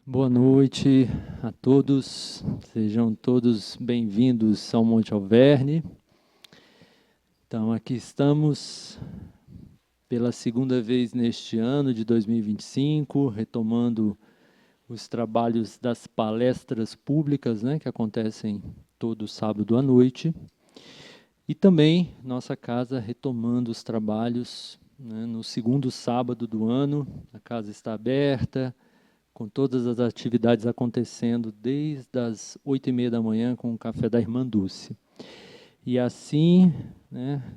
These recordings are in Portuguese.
Boa noite a todos, sejam todos bem-vindos ao Monte Alverne. Então, aqui estamos pela segunda vez neste ano de 2025, retomando os trabalhos das palestras públicas, que acontecem todo sábado à noite. E também nossa casa retomando os trabalhos, no segundo sábado do ano. A casa está aberta, com todas as atividades acontecendo desde as 8h30 da manhã com o café da Irmã Dulce. E assim,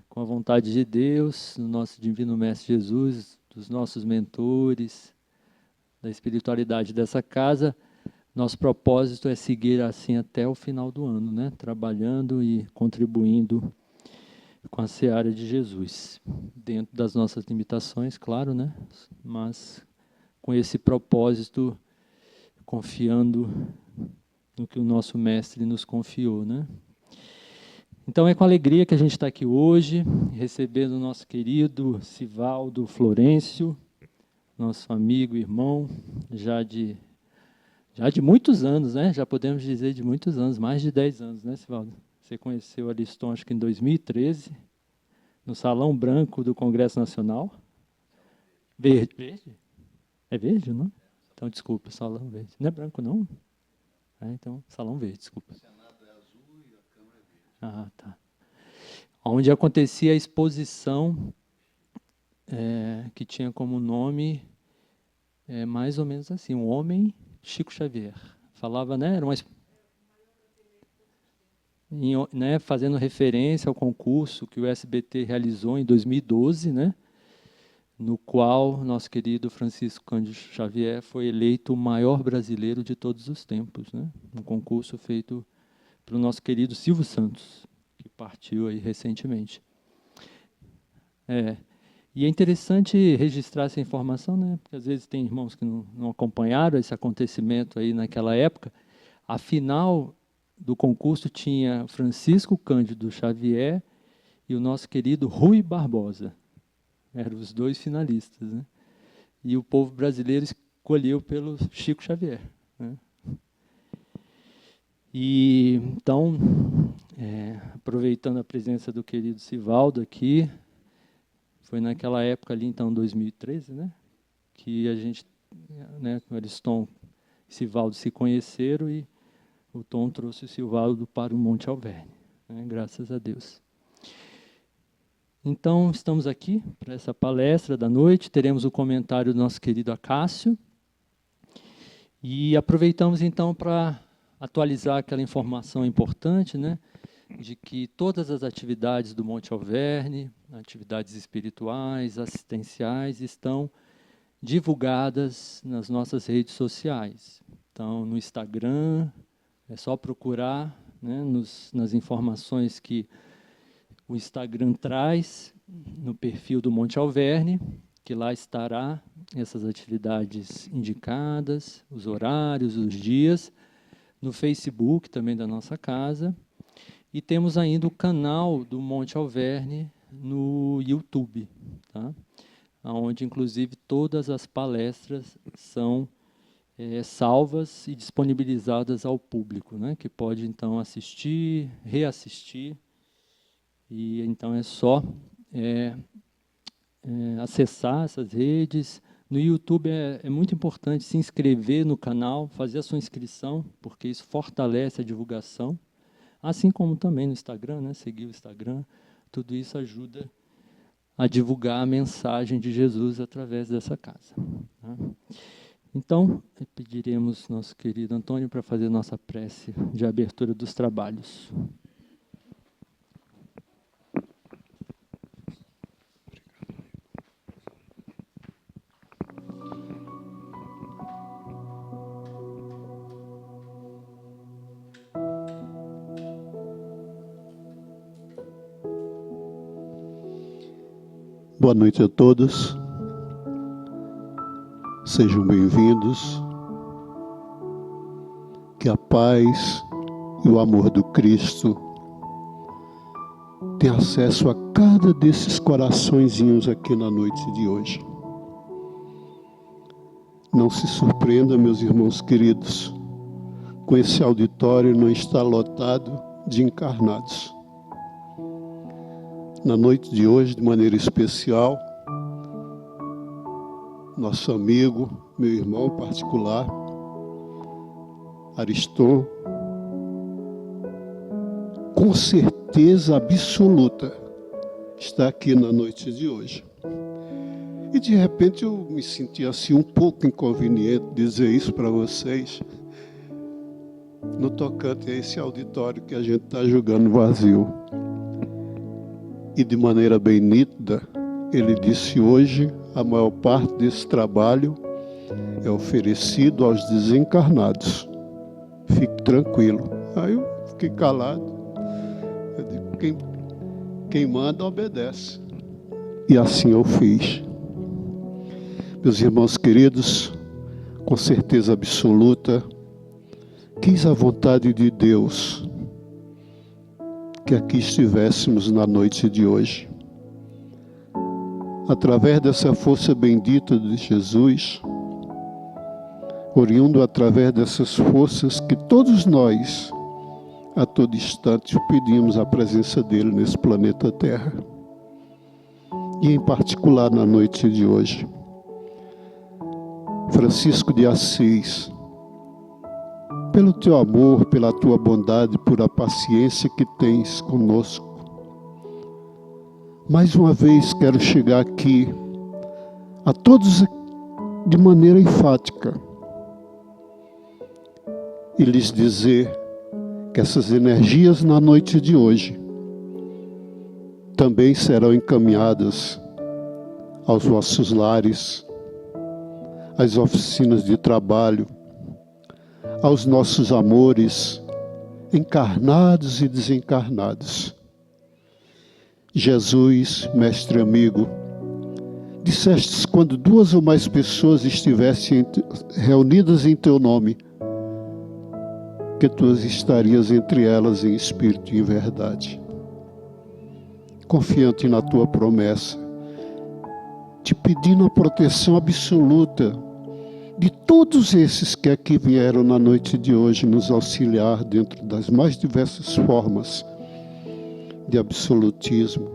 com a vontade de Deus, do nosso Divino Mestre Jesus, dos nossos mentores, da espiritualidade dessa casa, nosso propósito é seguir assim até o final do ano, trabalhando e contribuindo com a seara de Jesus, dentro das nossas limitações, claro, mas com esse propósito, confiando no que o nosso mestre nos confiou, Então é com alegria que a gente está aqui hoje, recebendo o nosso querido Sivaldo Florencio, nosso amigo e irmão, já de muitos anos, Já podemos dizer de muitos anos, mais de 10 anos, Sivaldo? Você conheceu a Ariston, acho que em 2013, no Salão Branco do Congresso Nacional. Verde? Verde? É verde, não? Então, desculpa, Salão Verde. Não é branco, não? Então, Salão Verde, desculpa. O Senado é azul e a Câmara é verde. Ah, tá. Onde acontecia a exposição que tinha como nome, mais ou menos assim, um homem Chico Xavier. Falava, era uma fazendo referência ao concurso que o SBT realizou em 2012, no qual nosso querido Francisco Cândido Xavier foi eleito o maior brasileiro de todos os tempos, Um concurso feito pelo nosso querido Silvio Santos, que partiu aí recentemente. E é interessante registrar essa informação, porque às vezes tem irmãos que não acompanharam esse acontecimento aí naquela época. A final do concurso tinha Francisco Cândido Xavier e o nosso querido Rui Barbosa. Eram os dois finalistas, E o povo brasileiro escolheu pelo Chico Xavier, E então, aproveitando a presença do querido Sivaldo aqui, foi naquela época ali, então, 2013, que a gente, o Ariston e Sivaldo se conheceram e o Tom trouxe o Sivaldo para o Monte Alverne, graças a Deus. Então, estamos aqui para essa palestra da noite, teremos o comentário do nosso querido Acácio, e aproveitamos então para atualizar aquela informação importante, de que todas as atividades do Monte Alverne, atividades espirituais, assistenciais, estão divulgadas nas nossas redes sociais. Então, no Instagram, é só procurar nas informações que o Instagram traz no perfil do Monte Alverne, que lá estará essas atividades indicadas, os horários, os dias, no Facebook também da nossa casa, e temos ainda o canal do Monte Alverne no YouTube, onde, inclusive, todas as palestras são salvas e disponibilizadas ao público, que pode, então, assistir, reassistir, e então é só acessar essas redes. No YouTube é muito importante se inscrever no canal, fazer a sua inscrição, porque isso fortalece a divulgação, assim como também no Instagram, seguir o Instagram, tudo isso ajuda a divulgar a mensagem de Jesus através dessa casa. Então, pediremos nosso querido Antônio para fazer nossa prece de abertura dos trabalhos. Boa noite a todos, sejam bem-vindos, que a paz e o amor do Cristo tenham acesso a cada desses coraçõezinhos aqui na noite de hoje. Não se surpreenda, meus irmãos queridos, com esse auditório não está lotado de encarnados. Na noite de hoje, de maneira especial, nosso amigo, meu irmão particular, Ariston, com certeza absoluta, está aqui na noite de hoje. E de repente eu me senti assim um pouco inconveniente dizer isso para vocês, no tocante a esse auditório que a gente está julgando vazio. E de maneira bem nítida, ele disse: hoje a maior parte desse trabalho é oferecido aos desencarnados. Fique tranquilo. Aí eu fiquei calado. Eu digo, quem manda obedece. E assim eu fiz. Meus irmãos queridos, com certeza absoluta, quis a vontade de Deus que aqui estivéssemos na noite de hoje. Através dessa força bendita de Jesus, oriundo através dessas forças que todos nós, a todo instante, pedimos a presença dele nesse planeta Terra. E em particular na noite de hoje, Francisco de Assis, pelo teu amor, pela tua bondade, por a paciência que tens conosco, mais uma vez quero chegar aqui a todos de maneira enfática e lhes dizer que essas energias na noite de hoje também serão encaminhadas aos vossos lares, às oficinas de trabalho, aos nossos amores, encarnados e desencarnados. Jesus, mestre amigo, dissestes: quando 2 ou mais pessoas estivessem reunidas em teu nome, que tu estarias entre elas em espírito e em verdade. Confiante na tua promessa, te pedindo a proteção absoluta de todos esses que aqui vieram na noite de hoje nos auxiliar dentro das mais diversas formas de absolutismo.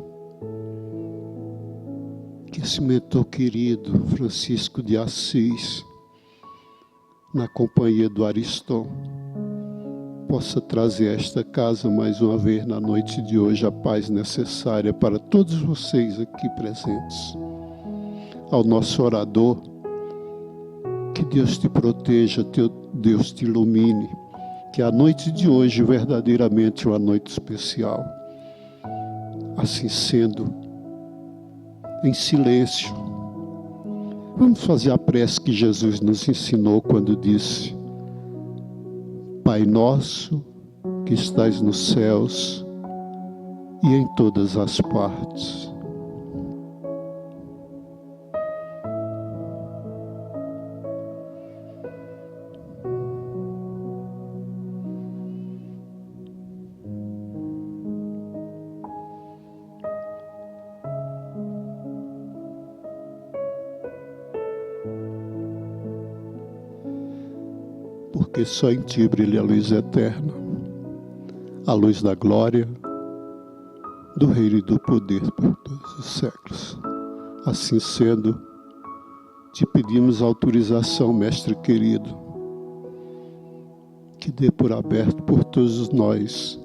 Que esse mentor querido, Francisco de Assis, na companhia do Ariston, possa trazer a esta casa mais uma vez na noite de hoje a paz necessária para todos vocês aqui presentes. Ao nosso orador, que Deus te proteja, Deus te ilumine, que a noite de hoje verdadeiramente é uma noite especial. Assim sendo, em silêncio, vamos fazer a prece que Jesus nos ensinou quando disse: Pai nosso, que estais nos céus e em todas as partes. Porque só em ti brilha a luz eterna, a luz da glória, do reino e do poder por todos os séculos. Assim sendo, te pedimos autorização, mestre querido, que dê por aberto por todos nós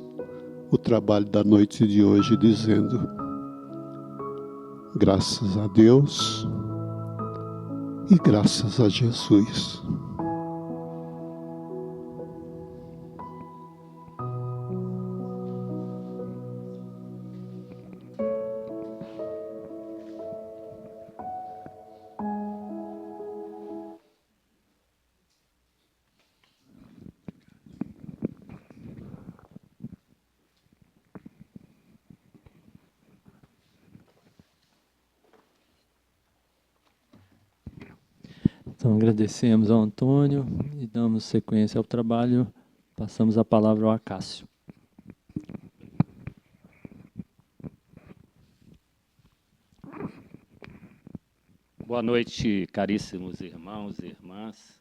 o trabalho da noite de hoje, dizendo: graças a Deus e graças a Jesus. Então agradecemos ao Antônio e damos sequência ao trabalho. Passamos a palavra ao Acácio. Boa Boa noite, caríssimos irmãos e irmãs.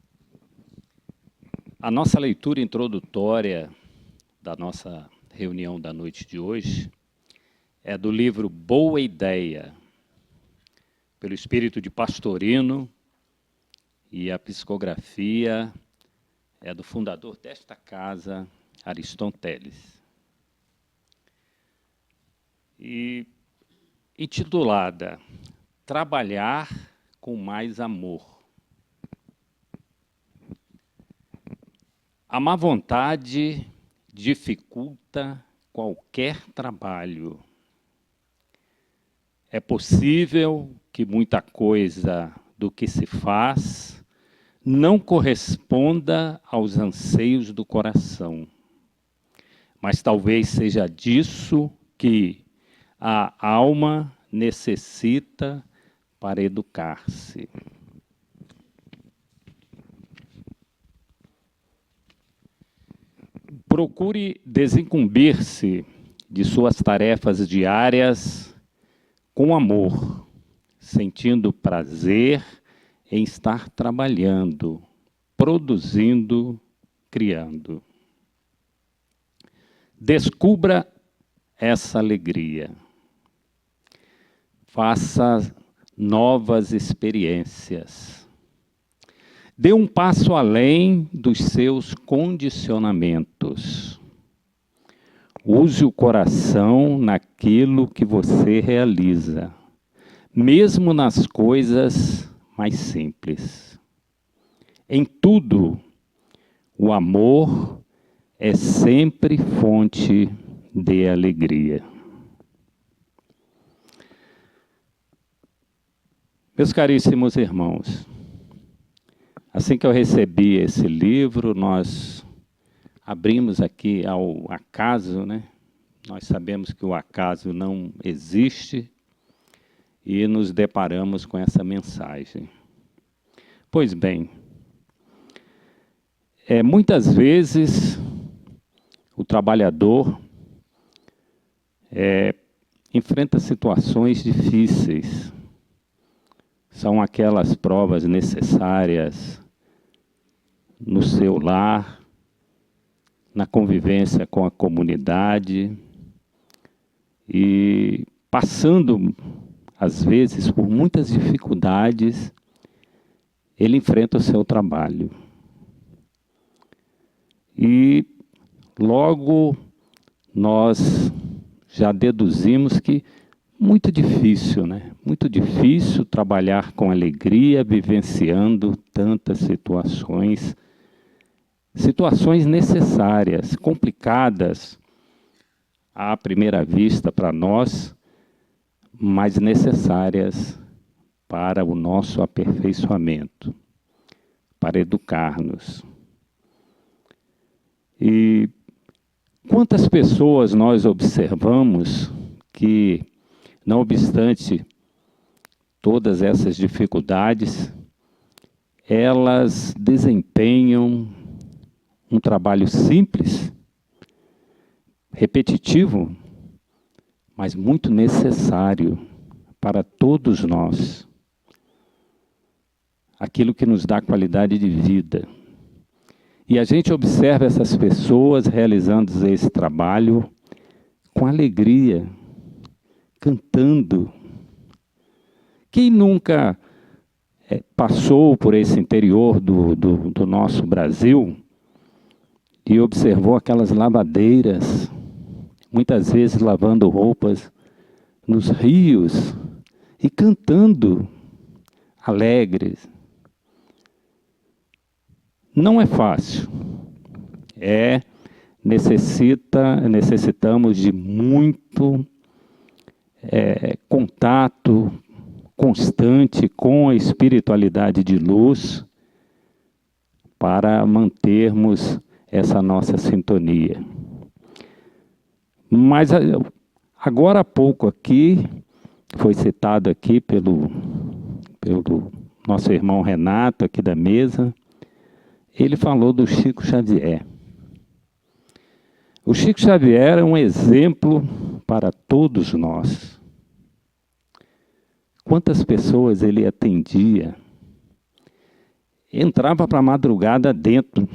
A nossa leitura introdutória da nossa reunião da noite de hoje é do livro Boa Ideia, pelo Espírito de Pastorino, e a psicografia é do fundador desta casa, Ariston Teles. E intitulada Trabalhar com mais amor. A má vontade dificulta qualquer trabalho. É possível que muita coisa do que se faz não corresponda aos anseios do coração, mas talvez seja disso que a alma necessita para educar-se. Procure desincumbir-se de suas tarefas diárias com amor, sentindo prazer em estar trabalhando, produzindo, criando. Descubra essa alegria. Faça novas experiências. Dê um passo além dos seus condicionamentos. Use o coração naquilo que você realiza, mesmo nas coisas mais simples. Em tudo, o amor é sempre fonte de alegria. Meus caríssimos irmãos, assim que eu recebi esse livro, nós abrimos aqui ao acaso, né? Nós sabemos que o acaso não existe e nos deparamos com essa mensagem. Pois bem, muitas vezes o trabalhador enfrenta situações difíceis. São aquelas provas necessárias no seu lar, na convivência com a comunidade e passando, às vezes, por muitas dificuldades, ele enfrenta o seu trabalho. E logo nós já deduzimos que muito difícil, né? Muito difícil trabalhar com alegria, vivenciando tantas situações necessárias, complicadas à primeira vista para nós, mas necessárias para o nosso aperfeiçoamento, para educar-nos. E quantas pessoas nós observamos que, não obstante todas essas dificuldades, elas desempenham um trabalho simples, repetitivo, mas muito necessário para todos nós. Aquilo que nos dá qualidade de vida. E a gente observa essas pessoas realizando esse trabalho com alegria, cantando. Quem nunca passou por esse interior do nosso Brasil e observou aquelas lavadeiras, muitas vezes lavando roupas nos rios e cantando, alegres? Não é fácil. Necessitamos de muito contato constante com a espiritualidade de luz para mantermos essa nossa sintonia. Mas agora há pouco aqui, foi citado aqui pelo nosso irmão Renato, aqui da mesa, ele falou do Chico Xavier. O Chico Xavier é um exemplo para todos nós. quantas pessoas ele atendia. Entrava para a madrugada dentro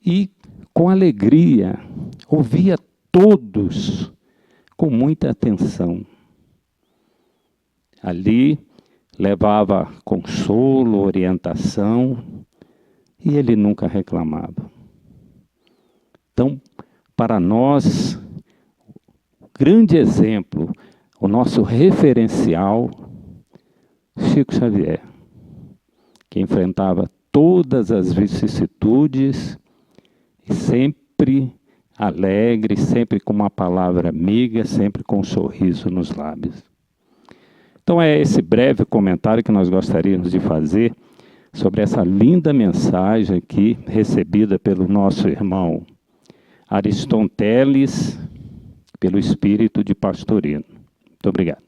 e, com alegria, ouvia todos com muita atenção. Ali levava consolo, orientação, e ele nunca reclamava. Então, para nós, o grande exemplo, o nosso referencial, Chico Xavier, que enfrentava todas as vicissitudes, e sempre alegre, sempre com uma palavra amiga, sempre com um sorriso nos lábios. Então é esse breve comentário que nós gostaríamos de fazer sobre essa linda mensagem aqui, recebida pelo nosso irmão Ariston Teles, pelo Espírito de Pastorino. Muito obrigado.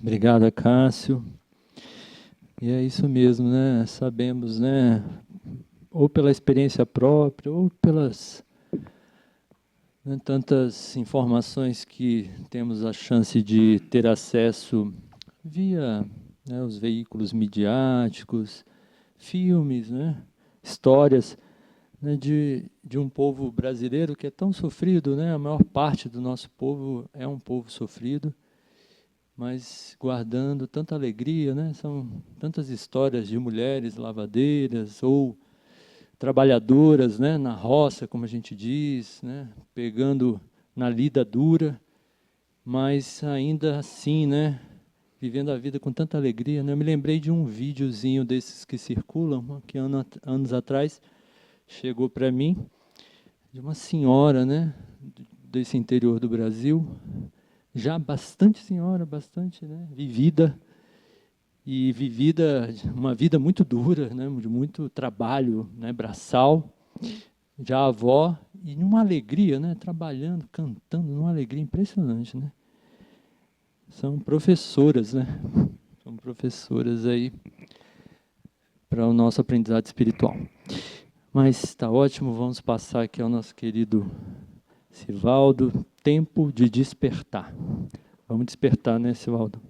Obrigado, Cássio. E é isso mesmo, né? Sabemos, né? Ou pela experiência própria, ou pelas tantas informações que temos a chance de ter acesso via, né, os veículos midiáticos, filmes, né? Histórias, né, de um povo brasileiro que é tão sofrido, né? A maior parte do nosso povo é um povo sofrido, mas guardando tanta alegria, né? São tantas histórias de mulheres lavadeiras ou trabalhadoras, né? Na roça, como a gente diz, né? Pegando na lida dura, mas ainda assim, né? Vivendo a vida com tanta alegria, né? Eu me lembrei de um videozinho desses que circulam, que anos atrás chegou para mim, de uma senhora, né? Desse interior do Brasil, já bastante senhora, bastante, né, vivida, e vivida uma vida muito dura, né, de muito trabalho, né, braçal, já avó, e numa alegria, né, trabalhando, cantando, numa alegria impressionante, né. São professoras, né, são professoras aí para o nosso aprendizado espiritual. Mas está ótimo, vamos passar aqui ao nosso querido Sivaldo, tempo de despertar. Vamos despertar, né, Sivaldo?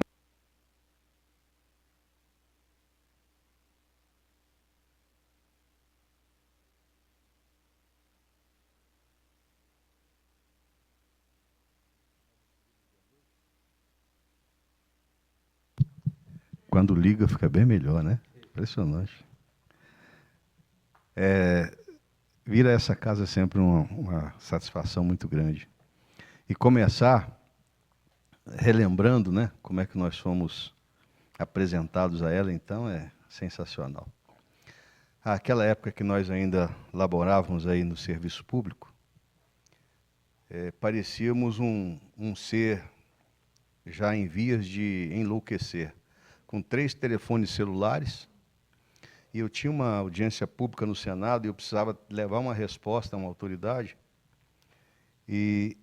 Quando liga fica bem melhor, né? Impressionante. Vir a essa casa é sempre uma satisfação muito grande. E começar relembrando, né, como é que nós fomos apresentados a ela, então é sensacional. Aquela época que nós ainda laborávamos aí no serviço público, parecíamos um ser já em vias de enlouquecer, com 3 telefones celulares, e eu tinha uma audiência pública no Senado e eu precisava levar uma resposta a uma autoridade, e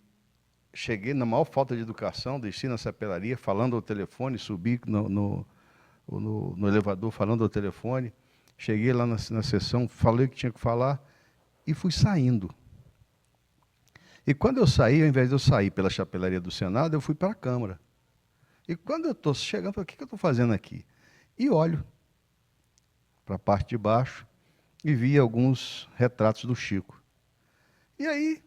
cheguei na maior falta de educação, desci na chapelaria falando ao telefone, subi no elevador falando ao telefone, cheguei lá na sessão, falei o que tinha que falar e fui saindo. E quando eu saí, ao invés de eu sair pela chapelaria do Senado, eu fui para a Câmara. E quando eu estou chegando, eu falei, o que eu estou fazendo aqui? E olho para a parte de baixo e vi alguns retratos do Chico. E aí,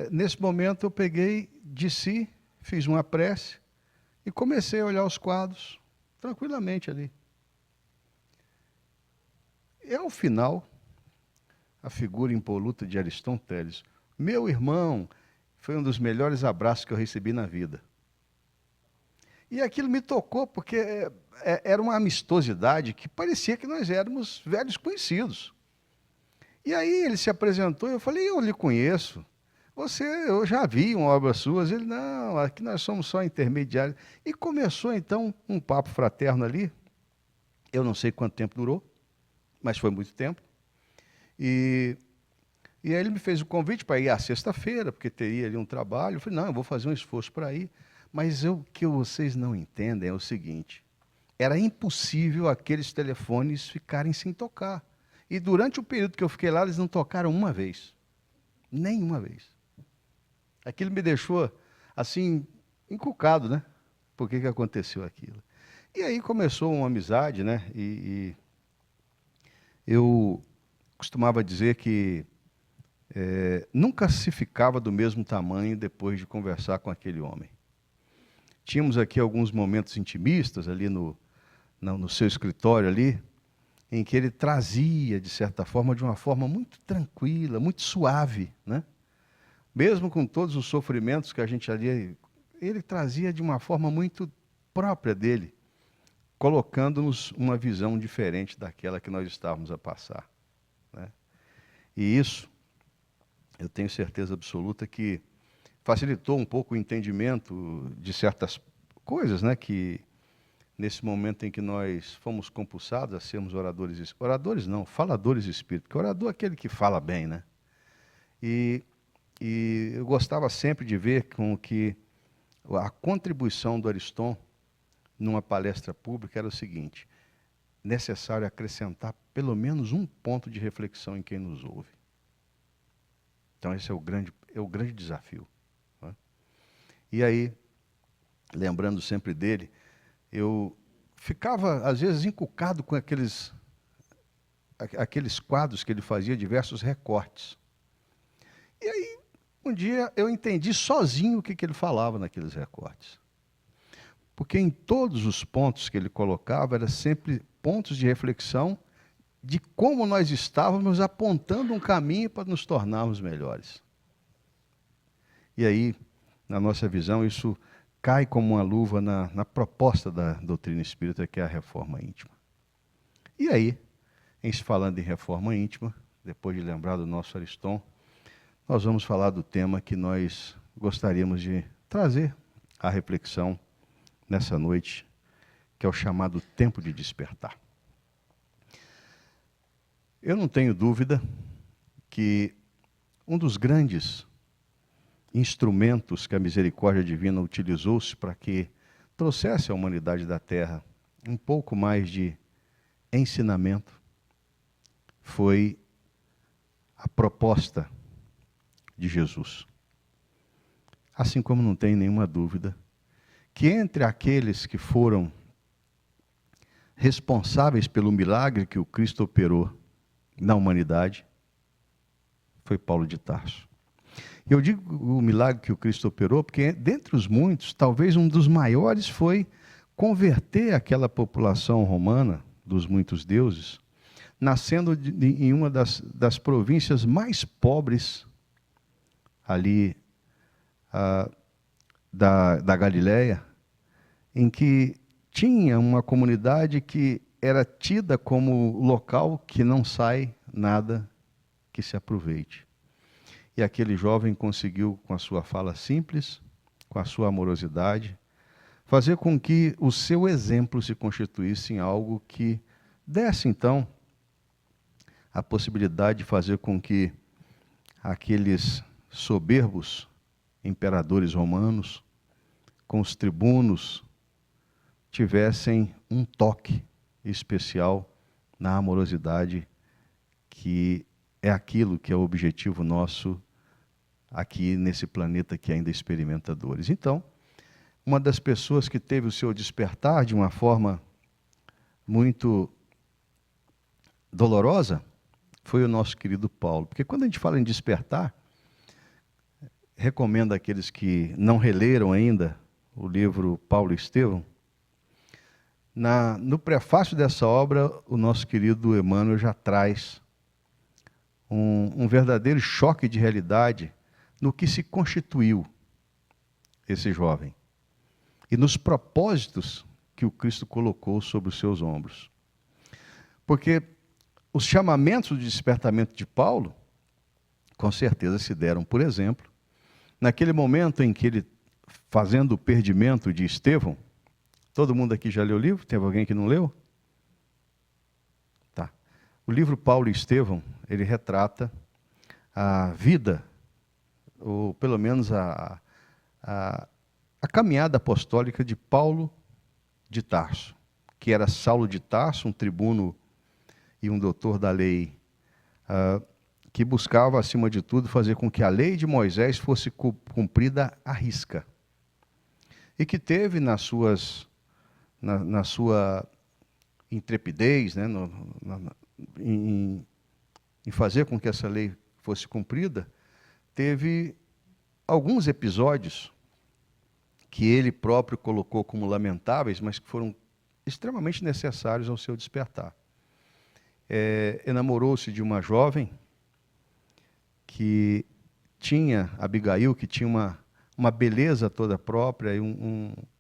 nesse momento, eu peguei, desci, fiz uma prece e comecei a olhar os quadros tranquilamente ali. E ao final, a figura impoluta de Ariston Teles, meu irmão, foi um dos melhores abraços que eu recebi na vida. E aquilo me tocou, porque era uma amistosidade que parecia que nós éramos velhos conhecidos. E aí ele se apresentou e eu falei, eu lhe conheço. Eu já vi uma obra sua. Ele, não, aqui nós somos só intermediários. E começou então um papo fraterno ali. Eu não sei quanto tempo durou, mas foi muito tempo. E aí ele me fez o convite para ir à sexta-feira, porque teria ali um trabalho. Eu falei, não, eu vou fazer um esforço para ir. Mas o que vocês não entendem é o seguinte, era impossível aqueles telefones ficarem sem tocar. E durante o período que eu fiquei lá, eles não tocaram uma vez. Nenhuma vez. Aquilo me deixou, assim, encucado, né? Por que aconteceu aquilo? E aí começou uma amizade, né? E eu costumava dizer que nunca se ficava do mesmo tamanho depois de conversar com aquele homem. Tínhamos aqui alguns momentos intimistas ali no seu escritório ali, em que ele trazia, de certa forma, de uma forma muito tranquila, muito suave, né? Mesmo com todos os sofrimentos que a gente ali, ele trazia de uma forma muito própria dele, colocando-nos uma visão diferente daquela que nós estávamos a passar, né? E isso, eu tenho certeza absoluta que facilitou um pouco o entendimento de certas coisas, né? Que nesse momento em que nós fomos compulsados a sermos oradores não, faladores de espírito, porque orador é aquele que fala bem, né? E eu gostava sempre de ver com que a contribuição do Ariston numa palestra pública era o seguinte: necessário acrescentar pelo menos um ponto de reflexão em quem nos ouve. Então esse é o grande desafio, né? E aí, lembrando sempre dele, eu ficava, às vezes, encucado com aqueles quadros que ele fazia, diversos recortes. E aí, um dia, eu entendi sozinho o que ele falava naqueles recortes. Porque em todos os pontos que ele colocava, eram sempre pontos de reflexão de como nós estávamos apontando um caminho para nos tornarmos melhores. E aí, na nossa visão, isso cai como uma luva na proposta da doutrina espírita, que é a reforma íntima. E aí, falando em reforma íntima, depois de lembrar do nosso Ariston, nós vamos falar do tema que nós gostaríamos de trazer à reflexão nessa noite, que é o chamado tempo de despertar. Eu não tenho dúvida que um dos grandes instrumentos que a misericórdia divina utilizou-se para que trouxesse à humanidade da Terra um pouco mais de ensinamento foi a proposta de Jesus. Assim como não tem nenhuma dúvida que entre aqueles que foram responsáveis pelo milagre que o Cristo operou na humanidade, foi Paulo de Tarso. Eu digo o milagre que o Cristo operou, porque dentre os muitos, talvez um dos maiores foi converter aquela população romana, dos muitos deuses, nascendo em uma das províncias mais pobres ali da Galileia, em que tinha uma comunidade que era tida como local que não sai nada que se aproveite. E aquele jovem conseguiu, com a sua fala simples, com a sua amorosidade, fazer com que o seu exemplo se constituísse em algo que desse, então, a possibilidade de fazer com que aqueles soberbos imperadores romanos, com os tribunos, tivessem um toque especial na amorosidade, que é aquilo que é o objetivo nosso aqui nesse planeta que ainda experimenta dores. Então, uma das pessoas que teve o seu despertar de uma forma muito dolorosa foi o nosso querido Paulo. Porque quando a gente fala em despertar, recomendo àqueles que não releram ainda o livro Paulo e Estevão. No prefácio dessa obra, o nosso querido Emmanuel já traz um verdadeiro choque de realidade no que se constituiu esse jovem e nos propósitos que o Cristo colocou sobre os seus ombros. Porque os chamamentos de despertamento de Paulo, com certeza se deram, por exemplo, naquele momento em que ele, fazendo o perdimento de Estevão, todo mundo aqui já leu o livro? Teve alguém que não leu? Tá. O livro Paulo e Estevão, ele retrata a vida, ou pelo menos a caminhada apostólica de Paulo de Tarso, que era Saulo de Tarso, um tribuno e um doutor da lei, que buscava, acima de tudo, fazer com que a lei de Moisés fosse cumprida à risca. e que teve na sua intrepidez, né, em fazer com que essa lei fosse cumprida, teve alguns episódios que ele próprio colocou como lamentáveis, mas que foram extremamente necessários ao seu despertar. Enamorou-se de uma jovem que tinha, Abigail, que tinha uma beleza toda própria e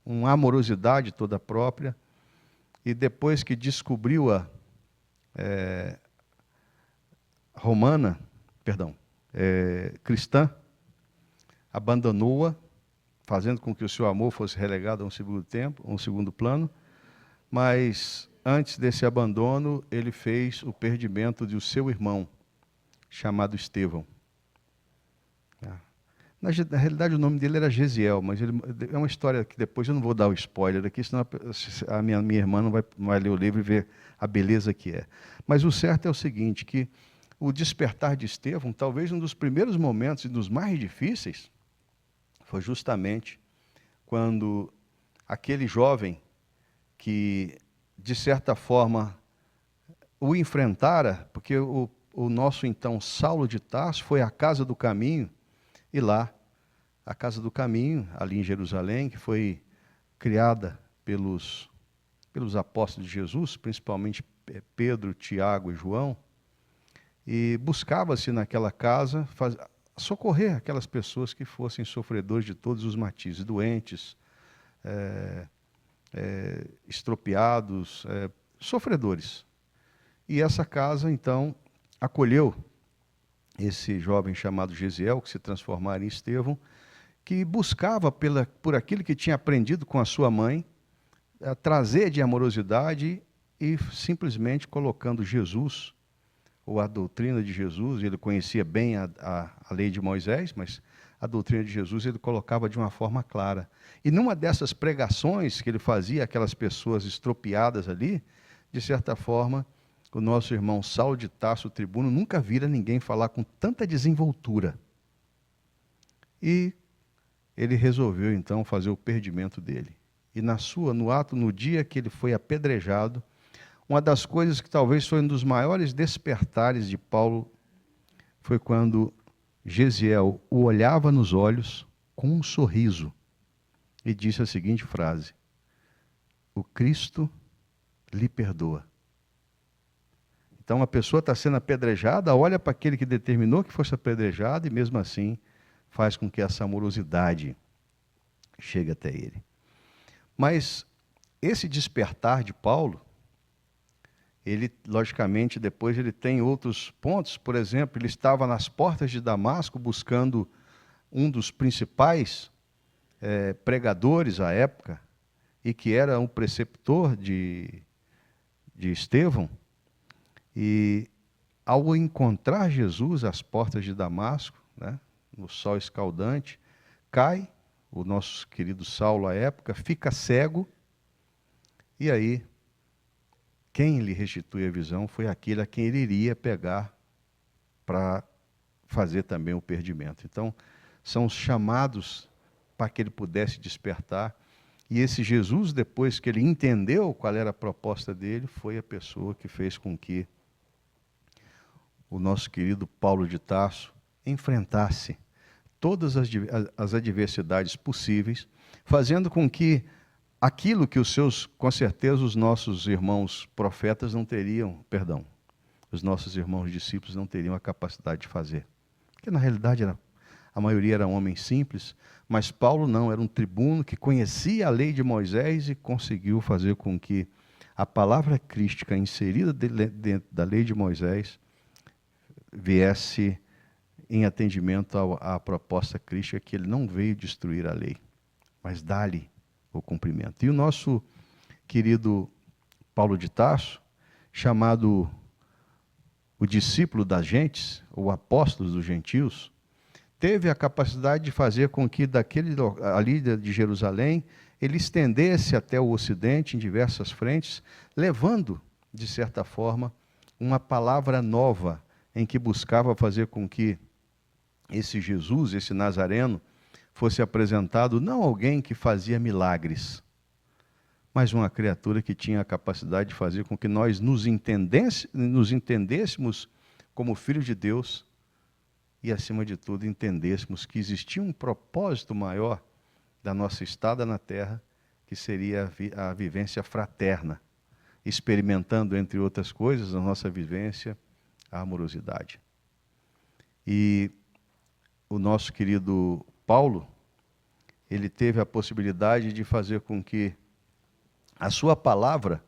uma amorosidade toda própria, e depois que descobriu-a cristã, abandonou-a, fazendo com que o seu amor fosse relegado a um segundo plano, mas antes desse abandono, ele fez o perdimento de seu irmão, chamado Estevão. Na realidade, o nome dele era Gesiel, mas é uma história que depois eu não vou dar o spoiler aqui, senão a minha irmã não vai ler o livro e ver a beleza que é. Mas o certo é o seguinte, que o despertar de Estevão, talvez um dos primeiros momentos e dos mais difíceis, foi justamente quando aquele jovem que, de certa forma, o enfrentara, porque o nosso então Saulo de Tarso foi à Casa do Caminho, e lá, a Casa do Caminho, ali em Jerusalém, que foi criada pelos apóstolos de Jesus, principalmente Pedro, Tiago e João, e buscava-se naquela casa socorrer aquelas pessoas que fossem sofredores de todos os matizes, doentes, estropiados, sofredores. E essa casa, então, acolheu esse jovem chamado Gesiel, que se transformara em Estevão, que buscava, por aquilo que tinha aprendido com a sua mãe, trazer de amorosidade e simplesmente colocando Jesus, ou a doutrina de Jesus, ele conhecia bem a lei de Moisés, mas a doutrina de Jesus ele colocava de uma forma clara. E numa dessas pregações que ele fazia aquelas pessoas estropiadas ali, de certa forma, o nosso irmão Saulo de Tarso, o tribuno, nunca vira ninguém falar com tanta desenvoltura. E ele resolveu, então, fazer o perdimento dele. E no dia que ele foi apedrejado, uma das coisas que talvez foi um dos maiores despertares de Paulo foi quando Gesiel o olhava nos olhos com um sorriso e disse a seguinte frase: o Cristo lhe perdoa. Então, a pessoa está sendo apedrejada, olha para aquele que determinou que fosse apedrejado e, mesmo assim, faz com que essa amorosidade chegue até ele. Mas esse despertar de Paulo, ele, logicamente, depois ele tem outros pontos. Por exemplo, ele estava nas portas de Damasco buscando um dos principais pregadores à época, e que era um preceptor de Estevão. E ao encontrar Jesus às portas de Damasco, né, no sol escaldante, cai o nosso querido Saulo à época, fica cego, e aí quem lhe restitui a visão foi aquele a quem ele iria pegar para fazer também o perdimento. Então, são os chamados para que ele pudesse despertar. E esse Jesus, depois que ele entendeu qual era a proposta dele, foi a pessoa que fez com que o nosso querido Paulo de Tarso enfrentasse todas as adversidades possíveis, fazendo com que aquilo que com certeza os nossos irmãos profetas não teriam, os nossos irmãos discípulos não teriam a capacidade de fazer. Porque na realidade a maioria eram homens simples, mas Paulo não, era um tribuno que conhecia a lei de Moisés e conseguiu fazer com que a palavra crística inserida dentro da lei de Moisés viesse em atendimento à proposta crística, que ele não veio destruir a lei, mas dar-lhe o cumprimento. E o nosso querido Paulo de Tarso, chamado o discípulo das gentes, ou apóstolo dos gentios, teve a capacidade de fazer com que ali de Jerusalém, ele estendesse até o ocidente, em diversas frentes, levando, de certa forma, uma palavra nova, em que buscava fazer com que esse Jesus, esse Nazareno, fosse apresentado não alguém que fazia milagres, mas uma criatura que tinha a capacidade de fazer com que nós nos entendêssemos como filhos de Deus e, acima de tudo, entendêssemos que existia um propósito maior da nossa estada na terra, que seria a vivência fraterna, experimentando, entre outras coisas, a nossa vivência, a amorosidade. E o nosso querido Paulo, ele teve a possibilidade de fazer com que a sua palavra,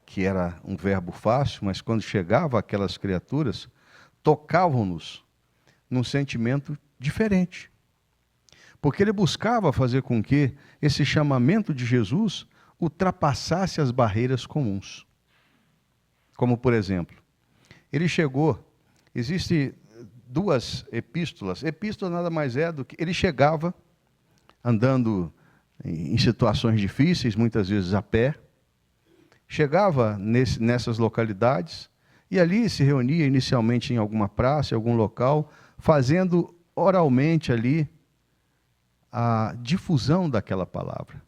que era um verbo fácil, mas quando chegava àquelas criaturas, tocavam-nos num sentimento diferente. Porque ele buscava fazer com que esse chamamento de Jesus ultrapassasse as barreiras comuns. Como, por exemplo, ele chegou, existe duas epístolas. Epístola nada mais é do que ele chegava andando em situações difíceis, muitas vezes a pé, chegava nessas localidades e ali se reunia inicialmente em alguma praça, em algum local, fazendo oralmente ali a difusão daquela palavra.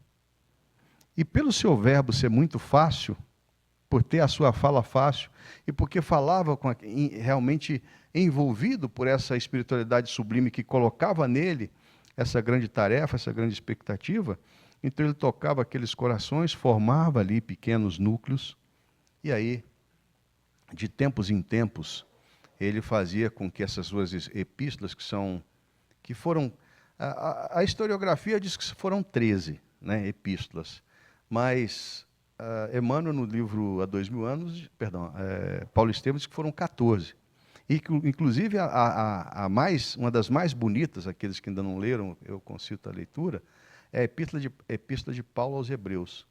E pelo seu verbo ser muito fácil, por ter a sua fala fácil, e porque falava realmente envolvido por essa espiritualidade sublime que colocava nele essa grande tarefa, essa grande expectativa, então ele tocava aqueles corações, formava ali pequenos núcleos, e aí, de tempos em tempos, ele fazia com que essas suas epístolas, que foram, a historiografia diz que foram 13, né, epístolas, mas Emmanuel, no livro Há 2000 anos, Paulo Estevam diz que foram 14. E que, inclusive, uma das mais bonitas, aqueles que ainda não leram, eu concito a leitura, é a Epístola de Paulo aos Hebreus,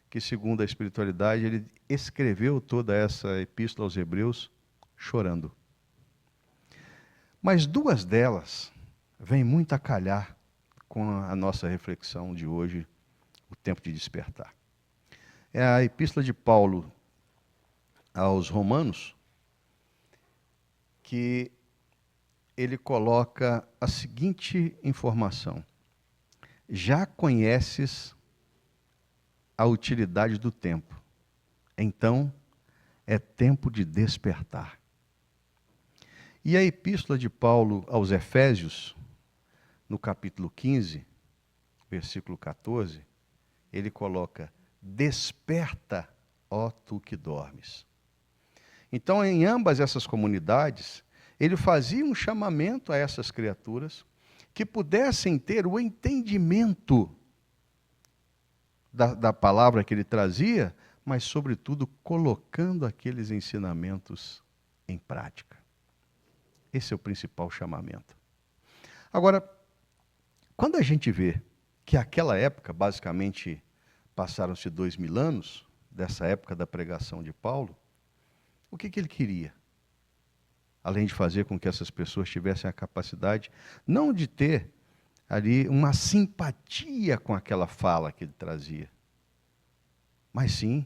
que, segundo a espiritualidade, ele escreveu toda essa epístola aos Hebreus chorando. Mas duas delas vêm muito a calhar com a nossa reflexão de hoje, o tempo de despertar. É a Epístola de Paulo aos Romanos, que ele coloca a seguinte informação: já conheces a utilidade do tempo, então é tempo de despertar. E a Epístola de Paulo aos Efésios, no capítulo 15, versículo 14, ele coloca: desperta, ó tu que dormes. Então, em ambas essas comunidades, ele fazia um chamamento a essas criaturas que pudessem ter o entendimento da palavra que ele trazia, mas, sobretudo, colocando aqueles ensinamentos em prática. Esse é o principal chamamento. Agora, quando a gente vê que aquela época, basicamente, passaram-se 2000 anos, dessa época da pregação de Paulo, o que ele queria? Além de fazer com que essas pessoas tivessem a capacidade, não de ter ali uma simpatia com aquela fala que ele trazia, mas sim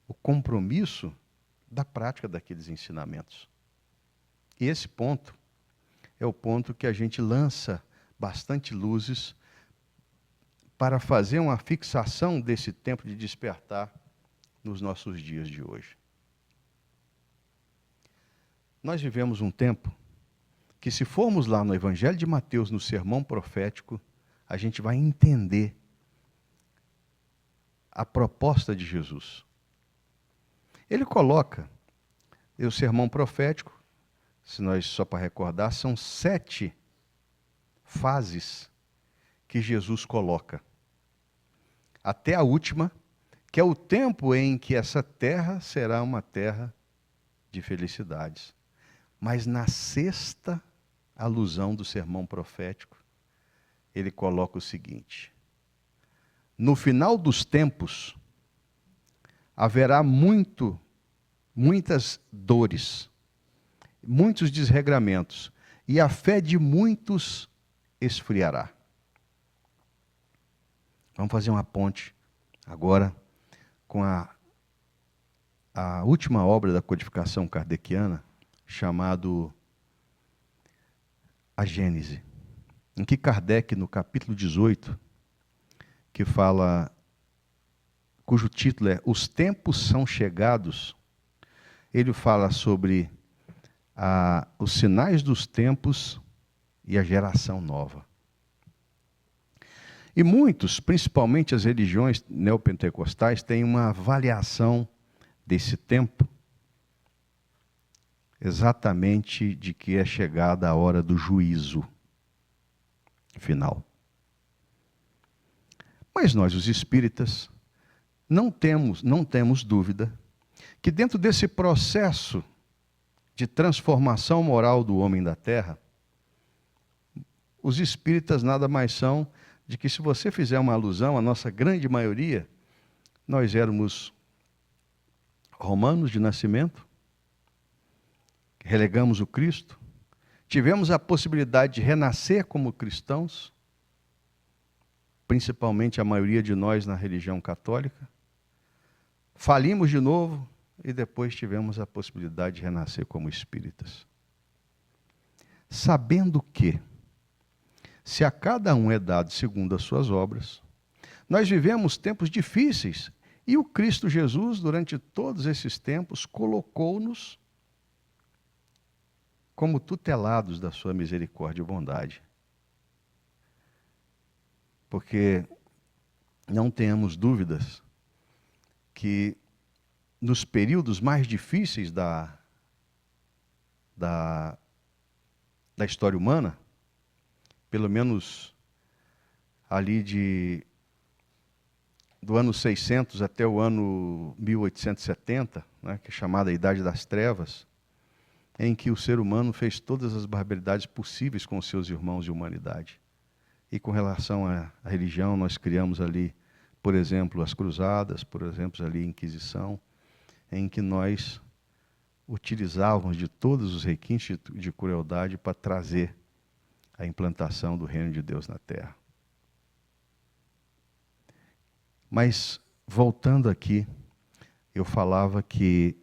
o compromisso da prática daqueles ensinamentos. E esse ponto é o ponto que a gente lança bastante luzes para fazer uma fixação desse tempo de despertar nos nossos dias de hoje. Nós vivemos um tempo que, se formos lá no Evangelho de Mateus, no sermão profético, a gente vai entender a proposta de Jesus. Ele coloca, o sermão profético, se nós, só para recordar, são 7 fases que Jesus coloca. Até a última, que é o tempo em que essa terra será uma terra de felicidades. Mas na 6ª alusão do sermão profético, ele coloca o seguinte: no final dos tempos, haverá muitas dores, muitos desregramentos, e a fé de muitos esfriará. Vamos fazer uma ponte agora com a última obra da codificação kardeciana, chamado a Gênese. em que Kardec, no capítulo 18, que fala, cujo título é Os Tempos São Chegados, ele fala sobre os sinais dos tempos e a geração nova. E muitos, principalmente as religiões neopentecostais, têm uma avaliação desse tempo, exatamente de que é chegada a hora do juízo final. Mas nós, os espíritas, não temos dúvida que dentro desse processo de transformação moral do homem da Terra, os espíritas nada mais são de que, se você fizer uma alusão, a nossa grande maioria, nós éramos romanos de nascimento, relegamos o Cristo, tivemos a possibilidade de renascer como cristãos, principalmente a maioria de nós na religião católica, falimos de novo e depois tivemos a possibilidade de renascer como espíritas. Sabendo que, se a cada um é dado segundo as suas obras, nós vivemos tempos difíceis e o Cristo Jesus, durante todos esses tempos, colocou-nos como tutelados da sua misericórdia e bondade. Porque não tenhamos dúvidas que nos períodos mais difíceis da história humana, pelo menos ali do ano 600 até o ano 1870, né, que é chamada a Idade das Trevas, em que o ser humano fez todas as barbaridades possíveis com os seus irmãos de humanidade. E com relação à religião, nós criamos ali, por exemplo, as cruzadas, por exemplo, ali a Inquisição, em que nós utilizávamos de todos os requintes de crueldade para trazer a implantação do reino de Deus na Terra. Mas, voltando aqui, eu falava que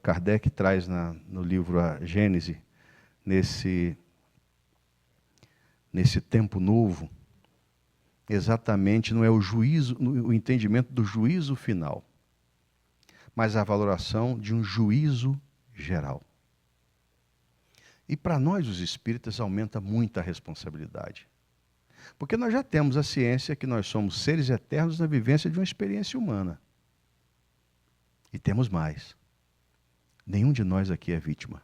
Kardec traz no livro A Gênese, nesse tempo novo, exatamente não é o entendimento do juízo final, mas a valoração de um juízo geral. E para nós, os espíritas, aumenta muito a responsabilidade. Porque nós já temos a ciência que nós somos seres eternos na vivência de uma experiência humana. E temos mais. Nenhum de nós aqui é vítima.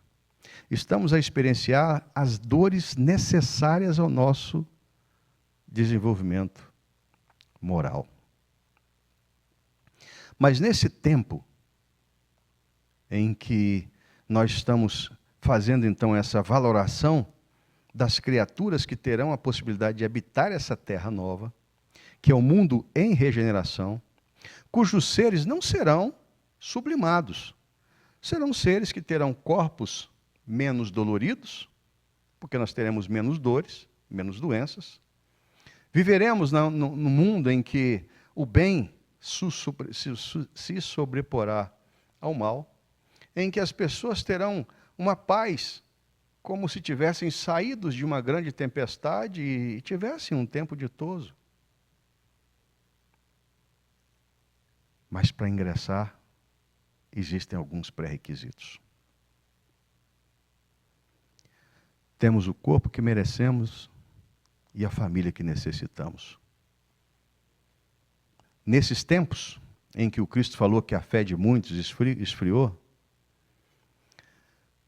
Estamos a experienciar as dores necessárias ao nosso desenvolvimento moral. Mas nesse tempo em que nós estamos fazendo então essa valoração das criaturas que terão a possibilidade de habitar essa terra nova, que é o mundo em regeneração, cujos seres não serão sublimados. Serão seres que terão corpos menos doloridos, porque nós teremos menos dores, menos doenças. Viveremos no mundo em que o bem se sobreporá ao mal, em que as pessoas terão uma paz como se tivessem saídos de uma grande tempestade e tivessem um tempo ditoso. Mas para ingressar, existem alguns pré-requisitos. Temos o corpo que merecemos e a família que necessitamos. Nesses tempos em que o Cristo falou que a fé de muitos esfriou,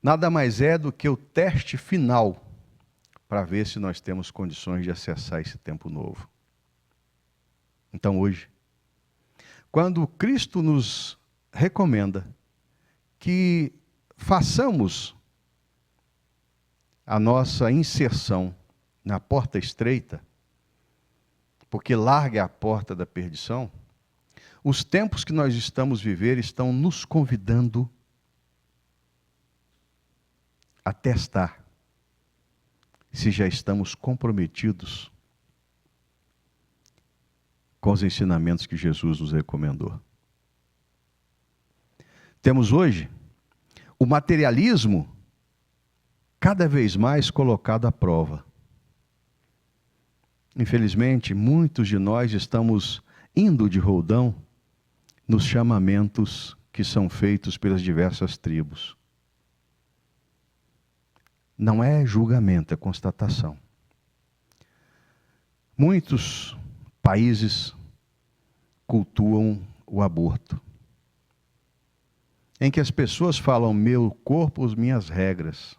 nada mais é do que o teste final para ver se nós temos condições de acessar esse tempo novo. Então hoje, quando Cristo nos recomenda que façamos a nossa inserção na porta estreita, porque larga é a porta da perdição, os tempos que nós estamos vivendo estão nos convidando a testar se já estamos comprometidos com os ensinamentos que Jesus nos recomendou. Temos hoje o materialismo cada vez mais colocado à prova. infelizmente, muitos de nós estamos indo de roldão nos chamamentos que são feitos pelas diversas tribos. Não é julgamento, é constatação. Muitos países cultuam o aborto, em que as pessoas falam: meu corpo, as minhas regras.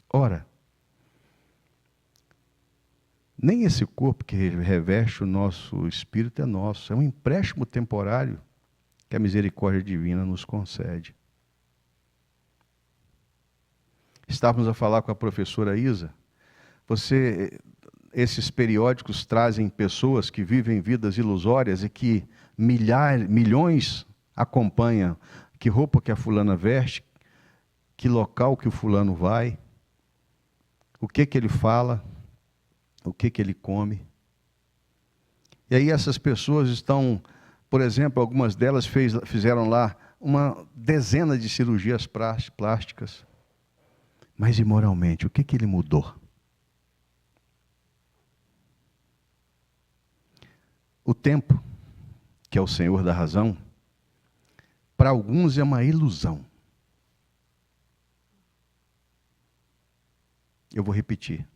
Ora, nem esse corpo que reveste o nosso espírito é nosso, é um empréstimo temporário que a misericórdia divina nos concede. Estávamos a falar com a professora Isa. Esses periódicos trazem pessoas que vivem vidas ilusórias e que milhões acompanham que roupa que a fulana veste, que local que o fulano vai, o que ele fala, o que ele come. E aí essas pessoas estão, por exemplo, algumas delas fizeram lá uma dezena de cirurgias plásticas. Mas imoralmente, o que ele mudou? O tempo, que é o Senhor da razão, para alguns é uma ilusão. Eu vou repetir.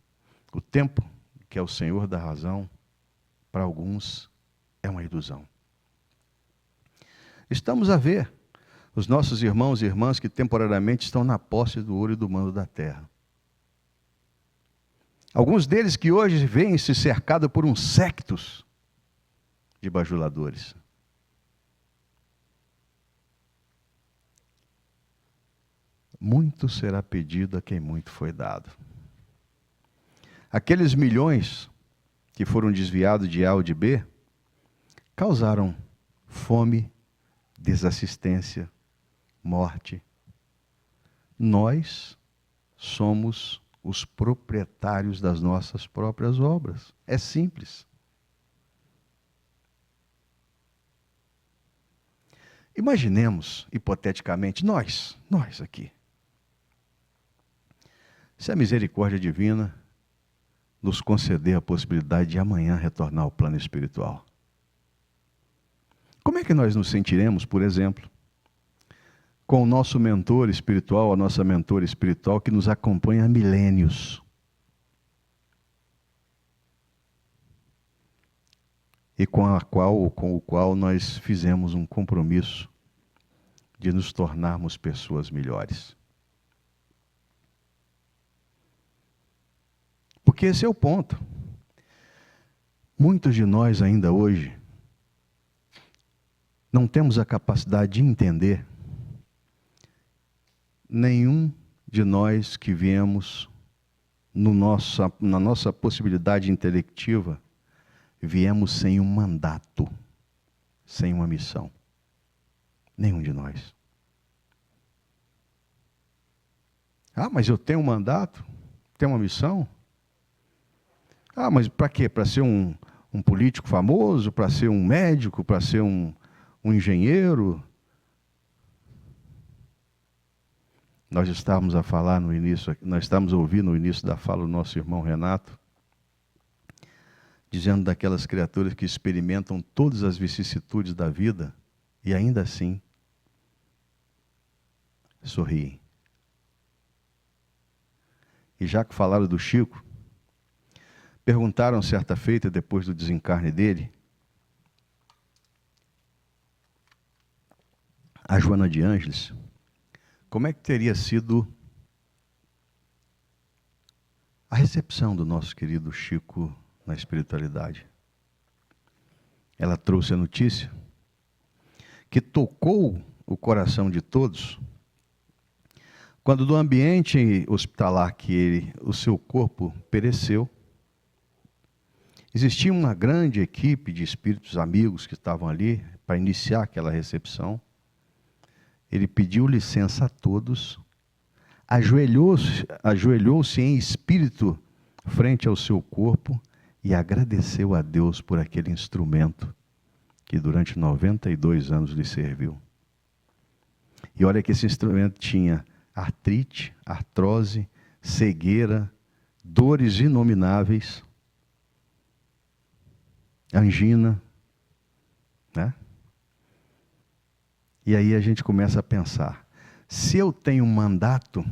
O tempo, que é o Senhor da razão, para alguns é uma ilusão. Estamos a ver os nossos irmãos e irmãs que temporariamente estão na posse do ouro e do mando da terra. Alguns deles que hoje veem-se cercados por uns séquitos de bajuladores. Muito será pedido a quem muito foi dado. Aqueles milhões que foram desviados de A ou de B causaram fome, desassistência, morte. Nós somos os proprietários das nossas próprias obras. É simples. Imaginemos, hipoteticamente, nós aqui. Se a misericórdia divina nos conceder a possibilidade de amanhã retornar ao plano espiritual. Como é que nós nos sentiremos, por exemplo, com o nosso mentor espiritual, a nossa mentora espiritual que nos acompanha há milênios? E com o qual nós fizemos um compromisso de nos tornarmos pessoas melhores. Porque esse é o ponto. Muitos de nós ainda hoje não temos a capacidade de entender. Nenhum de nós que viemos na nossa possibilidade intelectiva, viemos sem um mandato, sem uma missão. Nenhum de nós. Ah, mas eu tenho um mandato? Tenho uma missão? Ah, mas para quê? Para ser um político famoso? Para ser um médico? Para ser um engenheiro? Nós estávamos a falar no início, nós estávamos a ouvir no início da fala do nosso irmão Renato, dizendo daquelas criaturas que experimentam todas as vicissitudes da vida e ainda assim sorriem. E já que falaram do Chico, perguntaram certa feita, depois do desencarne dele, a Joana de Ângeles, como é que teria sido a recepção do nosso querido Chico na espiritualidade. Ela trouxe a notícia que tocou o coração de todos, quando do ambiente hospitalar que o seu corpo pereceu, existia uma grande equipe de espíritos amigos que estavam ali para iniciar aquela recepção. Ele pediu licença a todos, ajoelhou-se em espírito frente ao seu corpo e agradeceu a Deus por aquele instrumento que durante 92 anos lhe serviu. E olha que esse instrumento tinha artrite, artrose, cegueira, dores inomináveis. angina, né? E aí a gente começa a pensar, se eu tenho um mandato,